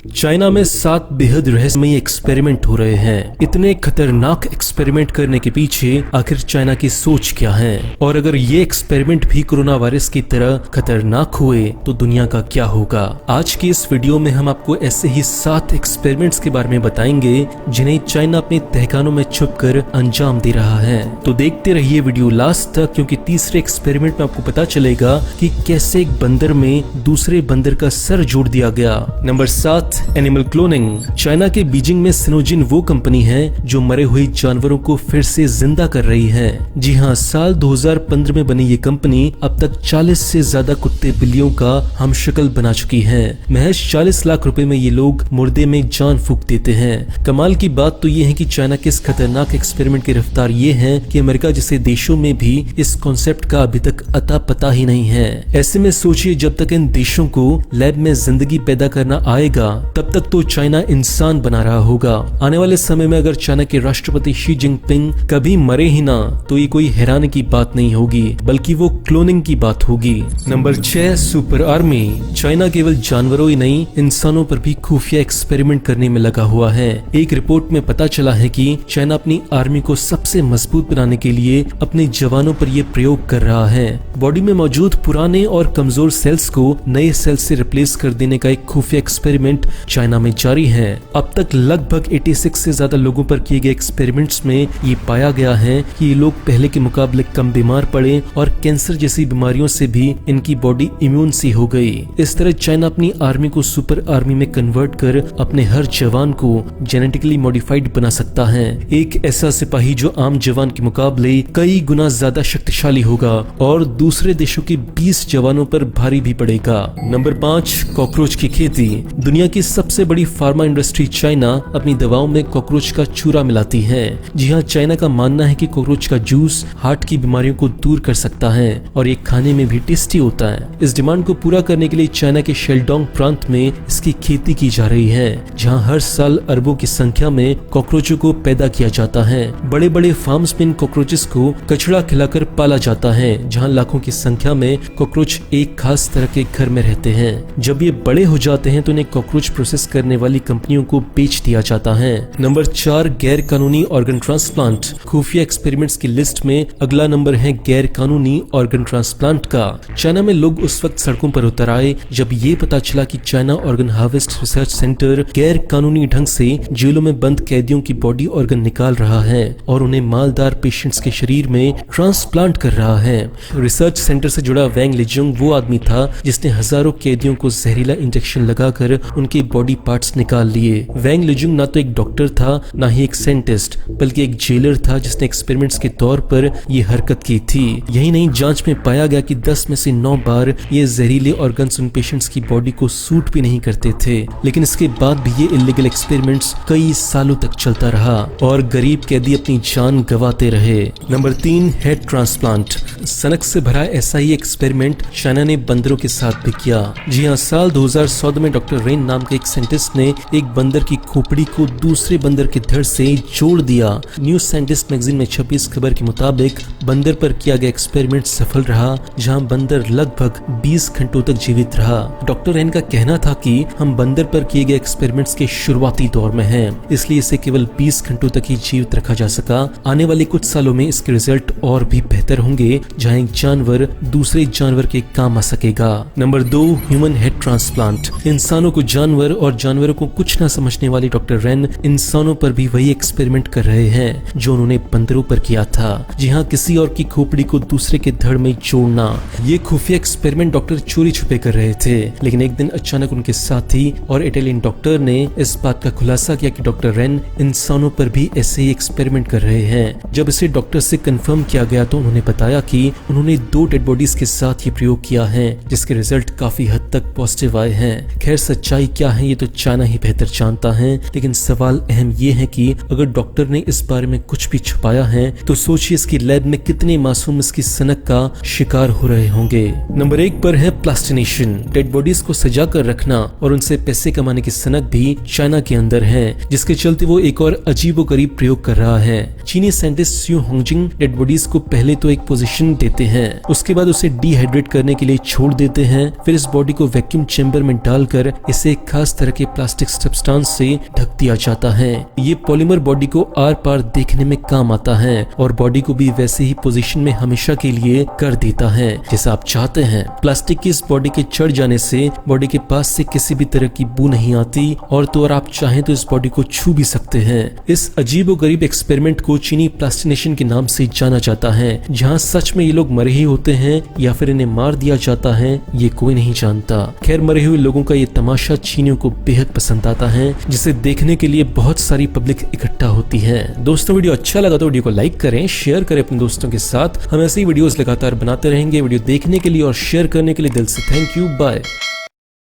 China में 7 बेहद रहस्यमयी एक्सपेरिमेंट हो रहे हैं। इतने खतरनाक एक्सपेरिमेंट करने के पीछे आखिर चाइना की सोच क्या है, और अगर ये एक्सपेरिमेंट भी कोरोना वायरस की तरह खतरनाक हुए तो दुनिया का क्या होगा। आज की इस वीडियो में हम आपको ऐसे ही 7 एक्सपेरिमेंट्स के बारे में बताएंगे जिन्हें चाइना अपने तहखानों में छुपकर अंजाम दे रहा है। तो देखते रहिए वीडियो लास्ट तक, क्योंकि तीसरे एक्सपेरिमेंट में आपको पता चलेगा कि कैसे एक बंदर में दूसरे बंदर का सर जोड़ दिया गया। Number 7, animal cloning. चाइना के बीजिंग में सिनोजिन वो कंपनी है जो मरे हुए जानवरों को फिर से जिंदा कर रही है। जी हाँ, साल 2015 में बनी ये कंपनी अब तक 40 से ज्यादा कुत्ते बिल्लियों का हमशक्ल बना चुकी है। महज 40 लाख रुपए में ये लोग मुर्दे में जान फूंक देते हैं। कमाल की बात तो ये है कि चाइना के इस खतरनाक एक्सपेरिमेंट की रफ्तार ये है कि अमेरिका जैसे देशों में भी इस कॉन्सेप्ट का अभी तक अता पता ही नहीं है। ऐसे में सोचिए, जब तक इन देशों को लैब में जिंदगी पैदा करना आएगा तब तक तो चाइना इंसान बना रहा होगा। आने वाले समय में अगर चाइना के राष्ट्रपति शी जिनपिंग कभी मरे ही ना तो ये कोई हैरानी की बात नहीं होगी, बल्कि वो क्लोनिंग की बात होगी। Number 6, super army. चाइना केवल जानवरों ही नहीं, इंसानों पर भी खुफिया एक्सपेरिमेंट करने में लगा हुआ है। एक रिपोर्ट में पता चला है कि चाइना अपनी आर्मी को सबसे मजबूत बनाने के लिए अपने जवानों पर यह प्रयोग कर रहा है। बॉडी में मौजूद पुराने और कमजोर सेल्स को नए सेल्स से रिप्लेस कर देने का एक खुफिया एक्सपेरिमेंट चाइना में जारी है। अब तक लगभग 86 से ज्यादा लोगों पर किए गए एक्सपेरिमेंट्स में ये पाया गया है कि ये लोग पहले के मुकाबले कम बीमार पड़े और कैंसर जैसी बीमारियों से भी इनकी बॉडी इम्यून सी हो गई। इस तरह चाइना अपनी आर्मी को सुपर आर्मी में कन्वर्ट कर अपने हर जवान को जेनेटिकली मॉडिफाइड बना सकता है। एक ऐसा सिपाही जो आम जवान के मुकाबले कई गुना ज्यादा शक्तिशाली होगा और दूसरे देशों के 20 जवानों पर भारी भी पड़ेगा। नंबर 5, कॉकरोच की खेती। दुनिया की सबसे बड़ी फार्मा इंडस्ट्री चाइना अपनी दवाओं में कॉकरोच का चूरा मिलाती है। जी हाँ, चाइना का मानना है कि कॉकरोच का जूस हार्ट की बीमारियों को दूर कर सकता है और ये खाने में भी टेस्टी होता है। इस डिमांड को पूरा करने के लिए चाइना के शेल्डोंग प्रांत में इसकी खेती की जा रही है, जहाँ हर साल अरबों की संख्या में कॉकरोचों को पैदा किया जाता है। बड़े बड़े फार्म्स में इन कॉकरोचेस को कचड़ा खिलाकर पाला जाता है, जहाँ लाखों की संख्या में कॉकरोच एक खास तरह के घर में रहते हैं। जब ये बड़े हो जाते हैं तो इन्हें कॉकरोच प्रोसेस करने वाली कंपनियों को बेच दिया जाता है। नंबर 4, गैर कानूनी ऑर्गन ट्रांसप्लांट। खुफिया एक्सपेरिमेंट्स की लिस्ट में अगला नंबर है गैर कानूनी ऑर्गन ट्रांसप्लांट का। चाइना में लोग उस वक्त सड़कों पर उतर आए जब ये पता चला कि China organ harvest research centre गैर कानूनी ढंग से जेलों में बंद कैदियों की बॉडी ऑर्गन निकाल रहा है और उन्हें मालदार पेशेंट्स के शरीर में ट्रांसप्लांट कर रहा है। रिसर्च सेंटर से जुड़ा वैंग लिजुंग वो आदमी था जिसने हजारों कैदियों को जहरीला इंजेक्शन लगाकर उनके बॉडी पार्ट्स निकाल लिए। वैंग लिजुंग ना तो एक डॉक्टर था ना ही एक साइंटिस्ट, बल्कि एक जेलर था जिसने एक्सपेरिमेंट्स के तौर पर ये हरकत की थी। यही नहीं, जांच में पाया गया कि 10 में से 9 बार ये जहरीले ऑर्गन्स उन पेशेंट्स की बॉडी को सूट भी नहीं करते थे। लेकिन इसके बाद भी ये इलीगल एक्सपेरिमेंट्स कई सालों तक चलता रहा और गरीब कैदी अपनी जान गंवाते रहे। Number 3, head transplant. सनक से भरा ऐसा ही एक्सपेरिमेंट चाइना ने बंदरों के साथ भी किया। जी हाँ, साल 2014 में डॉक्टर रेन नाम के एक साइंटिस्ट ने एक बंदर की खोपड़ी को दूसरे बंदर के धड़ से जोड़ दिया। न्यूज साइंटिस्ट मैगजीन में छपी इस खबर के मुताबिक बंदर पर किया गया एक्सपेरिमेंट सफल रहा, जहां बंदर लगभग 20 घंटों तक जीवित रहा। डॉक्टर रेन का कहना था कि हम बंदर पर किए गए एक्सपेरिमेंट्स के शुरुआती दौर में हैं, इसलिए इसे केवल 20 घंटों तक ही जीवित रखा जा सका। आने वाले कुछ सालों में इसके रिजल्ट और भी बेहतर होंगे, जहां एक जानवर दूसरे जानवर के काम आ सकेगा। Number 2, human head transplant. इंसानों को जानवर और जानवरों को कुछ न समझने वाले डॉक्टर रेन इंसानों पर भी वही एक्सपेरिमेंट कर रहे हैं जो उन्होंने बंदरों पर किया था। जी हाँ, किसी और की खोपड़ी को दूसरे के धड़ में जोड़ना। ये खुफिया एक्सपेरिमेंट डॉक्टर चोरी छुपे कर रहे थे, लेकिन एक दिन अचानक उनके साथी और इटालियन डॉक्टर ने इस बात का खुलासा किया कि डॉक्टर रेन इंसानों पर भी ऐसे ही एक्सपेरिमेंट कर रहे हैं। जब इसे डॉक्टर से कंफर्म किया गया तो उन्होंने बताया कि उन्होंने 2 डेड बॉडीज के साथ ये प्रयोग किया है, जिसके रिजल्ट काफी हद तक पॉजिटिव आए हैं। खैर, सच्चाई क्या है ये तो चाइना ही बेहतर जानता है, लेकिन सवाल अहम ये है कि अगर डॉक्टर ने इस बारे में कुछ भी छुपाया है तो सोचिए इसकी लैब में कितने मासूम इसकी सनक का शिकार हो रहे होंगे। नंबर 1 पर है प्लास्टिनेशन। डेड बॉडीज को सजा कर रखना और उनसे पैसे कमाने की सनक भी बॉडी चाइना के अंदर है, जिसके चलते वो एक और अजीबोगरीब प्रयोग कर रहा है। चीनी साइंटिस्ट स्यू होंगजिंग डेड बॉडीज को पहले तो एक पोजीशन देते हैं, उसके बाद उसे डिहाइड्रेट करने के लिए छोड़ देते हैं। फिर इस बॉडी को वैक्यूम चेंबर में डालकर इसे एक खास तरह के प्लास्टिक सब्सटेंस से ढक दिया जाता है। ये पॉलीमर बॉडी को आर पार देखने में काम आता है और बॉडी को भी वैसे ही पोजीशन में हमेशा के लिए कर देता है जैसा आप चाहते हैं। प्लास्टिक की इस बॉडी के चढ़ जाने से बॉडी के पास से किसी भी तरह की बू नहीं आती और तो और आप चाहें तो इस बॉडी को छू भी सकते हैं। इस अजीबोगरीब एक्सपेरिमेंट को चीनी प्लास्टिनेशन के नाम से जाना जाता है, जहां सच में ये लोग मरे ही होते हैं या फिर इन्हें मार दिया जाता है, ये कोई नहीं जानता। खैर, मरे हुए लोगों का ये तमाशा चीनियों को बेहद पसंद आता है, जिसे देखने के लिए बहुत सारी पब्लिक इकट्ठा होती है। दोस्तों, वीडियो अच्छा लगा तो वीडियो को लाइक करें, शेयर करें अपने दोस्तों के साथ। हम ऐसे ही वीडियोस लगातार बनाते रहेंगे। वीडियो देखने के लिए और शेयर करने के लिए दिल से थैंक यू। बाय।